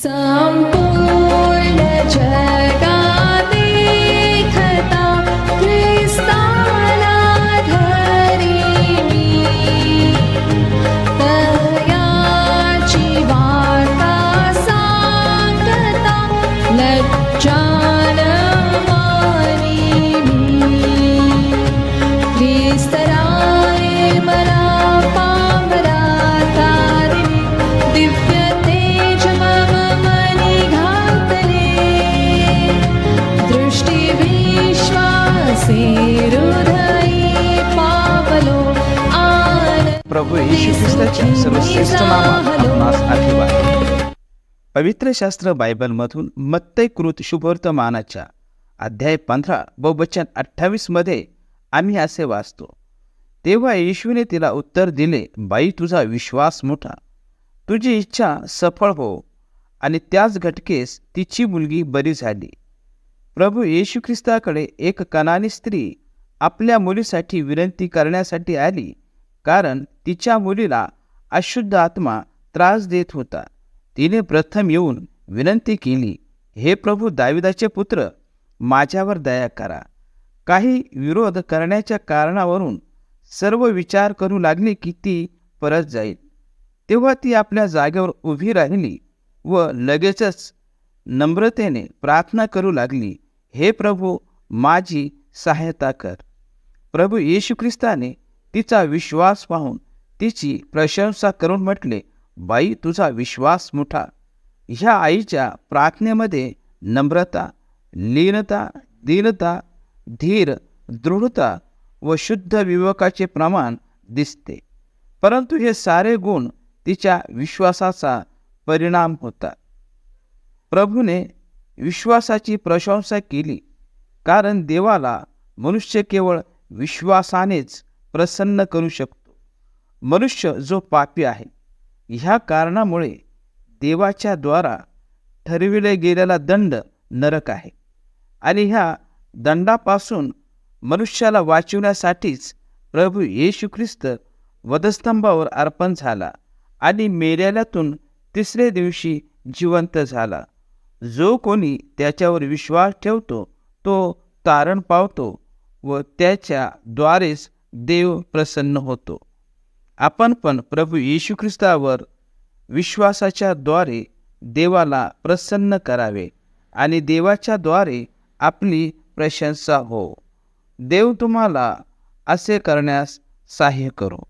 संपूर्ण जगात देखता ख्रिस्ताला धरी मी, तयाची वार्ता सांगता लज्जान मानी मी. ख्रिस्त राये मला पामरा तारणी, दिव्य तेज मम मनी घातले, दृष्टी विश्वासे हृदयी पावलो आनंद. प्रभू येशू ख्रिस्ताच्या सर्वश्रेष्ठ नामात आपणास आशीर्वाद. पवित्र शास्त्र बायबलमधून मत्तई कृत शुभवर्तमानाच्या अध्याय 15 व वचन 28 मध्ये आम्ही असे वाचतो. तेव्हा येशूने तिला उत्तर दिले, बाई, तुझा विश्वास मोठा, तुझी इच्छा सफळ हो. आणि त्याच घटकेस तिची मुलगी बरी झाली. प्रभू येशू ख्रिस्ताकडे एक कनानी स्त्री आपल्या मुलीसाठी विनंती करण्यासाठी आली, कारण तिच्या मुलीला अशुद्ध आत्मा त्रास देत होता. तिने प्रथम येऊन विनंती केली, हे प्रभू दाविदाचे पुत्र, माझ्यावर दया करा. काही विरोध करण्याच्या कारणावरून सर्व विचार करू लागली की ती परत जाईल. तेव्हा ती आपल्या जागेवर उभी राहिली व लगेचच नम्रतेने प्रार्थना करू लागली, हे प्रभू, माझी सहायता कर. प्रभू येशू ख्रिस्ताने तिचा विश्वास पाहून तिची प्रशंसा करून म्हटले, बाई, तुझा विश्वास मोठा. ह्या आईच्या प्रार्थनेमध्ये नम्रता, लीनता, दीनता, धीर, दृढता व शुद्ध विवेकाचे प्रमाण दिसते. परंतु हे सारे गुण तिच्या विश्वासाचा परिणाम होता. प्रभूने विश्वासाची प्रशंसा केली, कारण देवाला मनुष्य केवळ विश्वासानेच प्रसन्न करू शकतो. मनुष्य जो पापी आहे, ह्या कारणामुळे देवाच्या द्वारा ठरविले गेलेला दंड नरक आहे. आणि ह्या दंडापासून मनुष्याला वाचवण्यासाठीच प्रभू येशू ख्रिस्त वधस्तंभावर अर्पण झाला आणि मेलेल्यातून तिसरे दिवशी जिवंत झाला. जो कोणी त्याच्यावर विश्वास ठेवतो तो तारण पावतो व त्याच्या द्वारेच देव प्रसन्न होतो. आपण पण प्रभू येशू ख्रिस्तावर विश्वासाच्या द्वारे देवाला प्रसन्न करावे आणि देवाच्या द्वारे आपली प्रशंसा हो. देव तुम्हाला असे करण्यास सहाय्य करो.